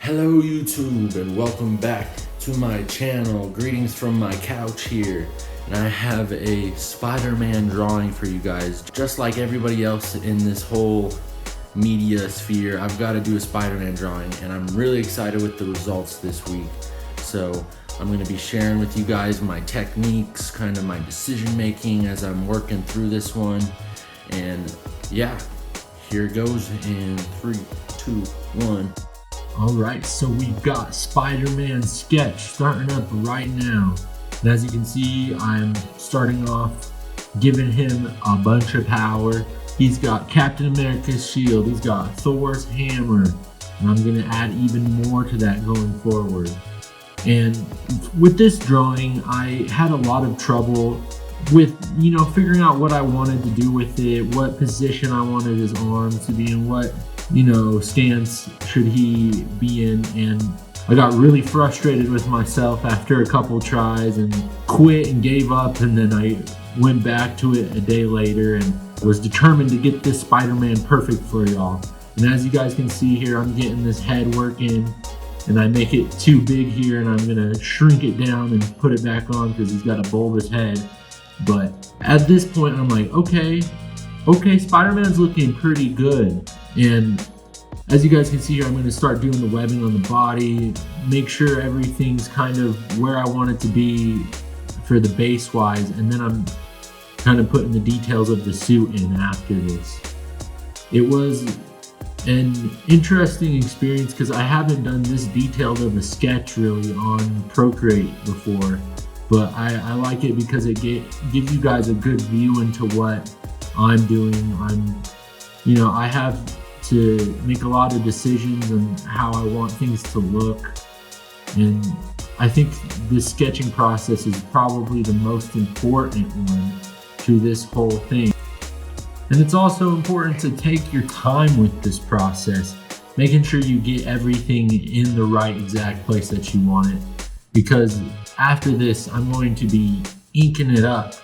Hello YouTube and welcome back to my channel. Greetings from my couch here, and I have a Spider-Man drawing for you guys. Just like everybody else in this whole media sphere, I've got to do a Spider-Man drawing, and I'm really excited with the results this week. So I'm going to be sharing with you guys my techniques, kind of my decision making as I'm working through this one. And yeah, here it goes in 3, 2, 1. Alright, so we've got Spider-Man sketch starting up right now. And as you can see, I'm starting off giving him a bunch of power. He's got Captain America's shield, he's got Thor's hammer, and I'm going to add even more to that going forward. And with this drawing, I had a lot of trouble with, figuring out what I wanted to do with it, what position I wanted his arms to be in, what stance should he be in, and I got really frustrated with myself after a couple tries and quit and gave up, and then I went back to it a day later and was determined to get this Spider-Man perfect for y'all. And as you guys can see here, I'm getting this head working, and I make it too big here, and I'm gonna shrink it down and put it back on because he's got a bulbous head. But at this point, I'm like, okay, Spider-Man's looking pretty good. And as you guys can see here, I'm going to start doing the webbing on the body, make sure everything's kind of where I want it to be for the base wise, and then I'm kind of putting the details of the suit in after this. It was an interesting experience because I haven't done this detailed of a sketch really on Procreate before, but I like it because it gives you guys a good view into what I'm doing. I have to make a lot of decisions on how I want things to look, and I think this sketching process is probably the most important one to this whole thing. And it's also important to take your time with this process, making sure you get everything in the right exact place that you want it, because after this I'm going to be inking it up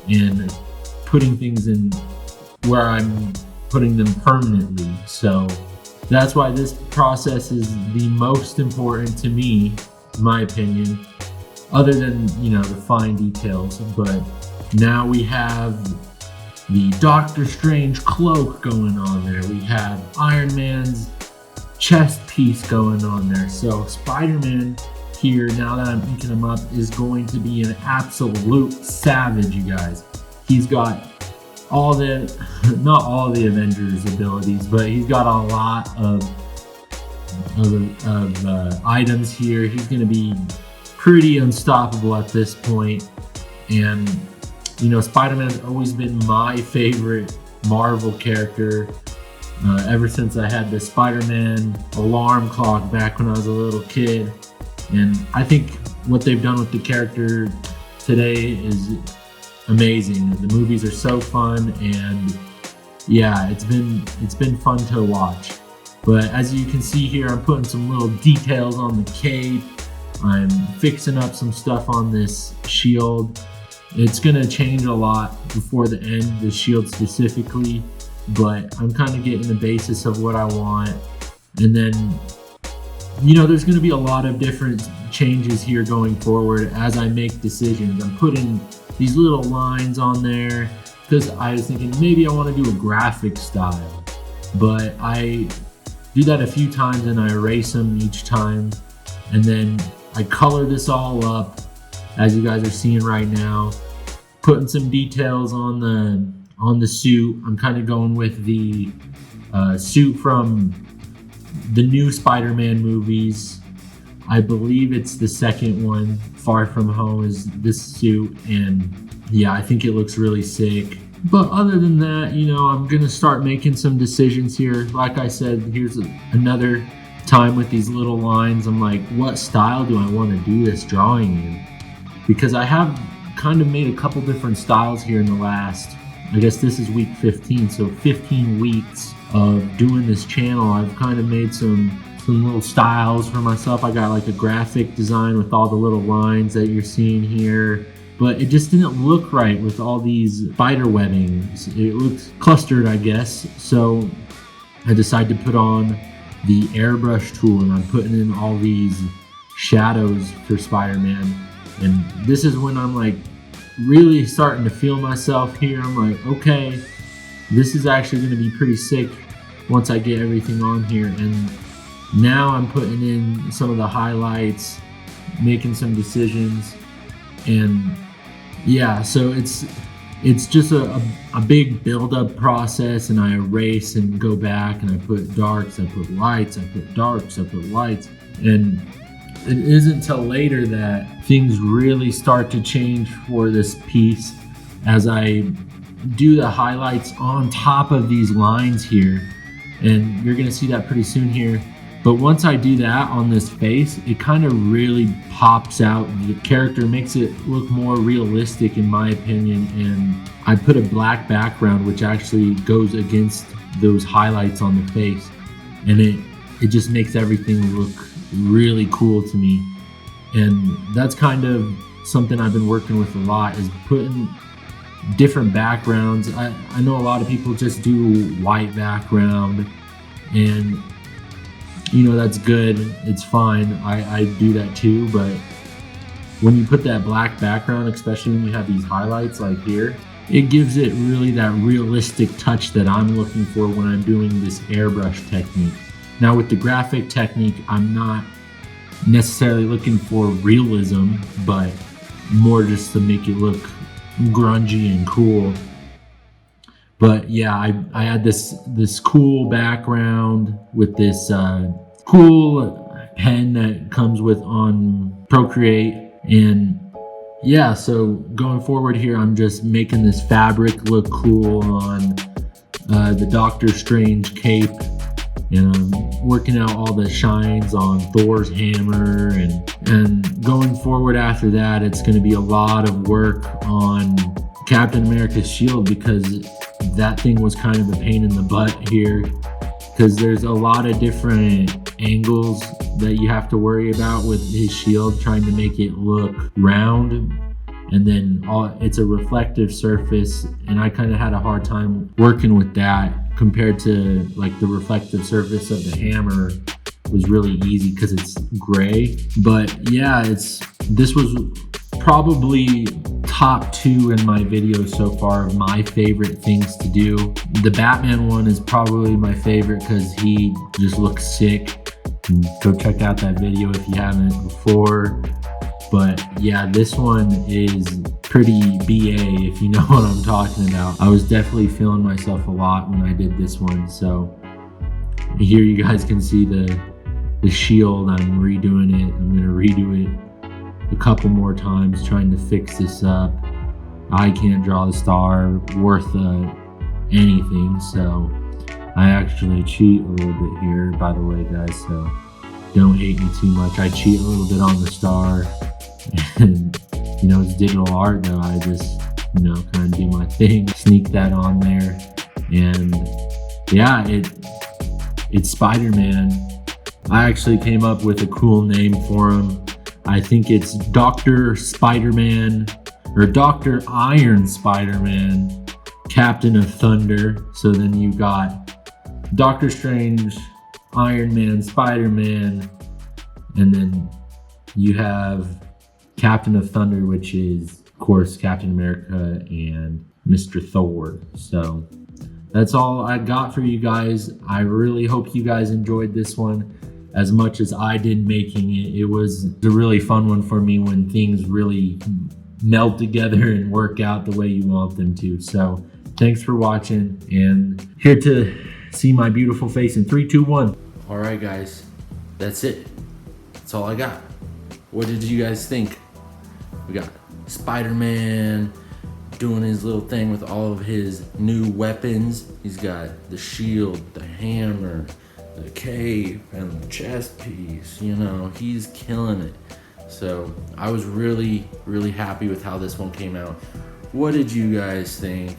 and putting things in where I'm putting them permanently. So that's why this process is the most important to me, in my opinion, other than the fine details. But now we have the Doctor Strange cloak going on there, we have Iron Man's chest piece going on there. So Spider-Man here, now that I'm inking him up, is going to be an absolute savage, you guys. He's got not all the Avengers abilities, but he's got a lot of items here. He's going to be pretty unstoppable at this point. And Spider-Man's always been my favorite Marvel character ever since I had the Spider-Man alarm clock back when I was a little kid. And I think what they've done with the character today is amazing. The movies are so fun, and yeah, it's been fun to watch. But as you can see here, I'm putting some little details on the cape. I'm fixing up some stuff on this shield. It's gonna change a lot before the end, the shield specifically, but I'm kind of getting the basis of what I want. And then there's gonna be a lot of different changes here going forward as I make decisions. I'm putting these little lines on there because I was thinking maybe I want to do a graphic style, but I do that a few times and I erase them each time, and then I color this all up as you guys are seeing right now, putting some details on the suit. I'm kind of going with the suit from the new Spider-Man movies. I believe it's the second one, Far From Home, is this suit, and yeah, I think it looks really sick. But other than that, I'm gonna start making some decisions here. Like I said, here's another time with these little lines. I'm like, what style do I want to do this drawing in? Because I have kind of made a couple different styles here in the last, I guess this is week 15, so 15 weeks of doing this channel. I've kind of made some little styles for myself. I got like a graphic design with all the little lines that you're seeing here, but it just didn't look right with all these spider webbings. It looked clustered, I guess. So I decided to put on the airbrush tool, and I'm putting in all these shadows for Spider-Man. And this is when I'm like really starting to feel myself here. I'm like, okay, this is actually going to be pretty sick once I get everything on here. And now I'm putting in some of the highlights, making some decisions, and yeah, so it's just a big build-up process, and I erase and go back and I put darks, I put lights, I put darks, I put lights, and it isn't until later that things really start to change for this piece as I do the highlights on top of these lines here, and you're gonna see that pretty soon here. But once I do that on this face, it kind of really pops out. The character makes it look more realistic in my opinion, and I put a black background which actually goes against those highlights on the face, and it just makes everything look really cool to me. And that's kind of something I've been working with a lot, is putting different backgrounds. I know a lot of people just do white background, and you know, that's good, it's fine, I do that too, but when you put that black background, especially when you have these highlights like here, it gives it really that realistic touch that I'm looking for when I'm doing this airbrush technique. Now with the graphic technique, I'm not necessarily looking for realism, but more just to make it look grungy and cool. But yeah, I had this cool background with this cool pen that comes with on Procreate, and yeah, so going forward here, I'm just making this fabric look cool on the Doctor Strange cape, and I'm working out all the shines on Thor's hammer, and going forward after that, it's going to be a lot of work on Captain America's shield, because that thing was kind of a pain in the butt here, because there's a lot of different angles that you have to worry about with his shield, trying to make it look round, and then it's a reflective surface, and I kind of had a hard time working with that compared to like the reflective surface of the hammer was really easy because it's gray. But yeah, this was probably top 2 in my videos so far of my favorite things to do. The Batman one is probably my favorite because he just looks sick. Go check out that video if you haven't before. But yeah, this one is pretty BA, if you know what I'm talking about. I was definitely feeling myself a lot when I did this one. So here you guys can see the shield. I'm redoing it. I'm gonna redo it a couple more times, trying to fix this up. I can't draw the star worth anything, so I actually cheat a little bit here, by the way, guys, so don't hate me too much. I cheat a little bit on the star, and you know, it's digital art though. I just, you know, kind of do my thing, sneak that on there, and yeah, it's Spider-Man. I actually came up with a cool name for him. I think it's Dr. Spider-Man, or Dr. Iron Spider-Man, Captain of Thunder. So then you got Doctor Strange, Iron Man, Spider-Man, and then you have Captain of Thunder, which is, of course, Captain America and Mr. Thor. So that's all I got for you guys. I really hope you guys enjoyed this one as much as I did making it. It was a really fun one for me when things really meld together and work out the way you want them to. So thanks for watching, and here to see my beautiful face in 3, 2, 1. All right, guys, that's it. That's all I got. What did you guys think? We got Spider-Man doing his little thing with all of his new weapons. He's got the shield, the hammer, the cape, and the chest piece. You know, he's killing it. So I was really, really happy with how this one came out. What did you guys think?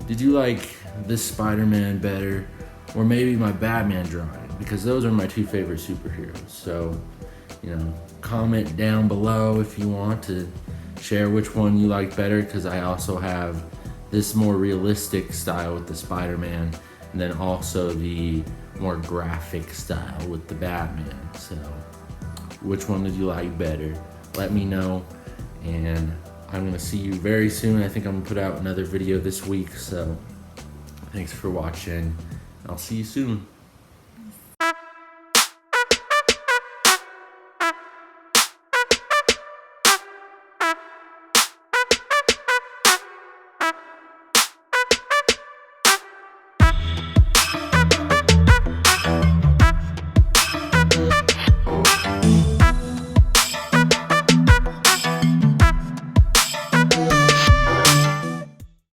Did you like this Spider-Man better, or maybe my Batman drawing? Because those are my 2 favorite superheroes. So, you know, comment down below if you want to share which one you like better, because I also have this more realistic style with the Spider-Man, and then also the more graphic style with the Batman. So which one did you like better? Let me know, and I'm gonna see you very soon. I think I'm gonna put out another video this week, so thanks for watching. I'll see you soon.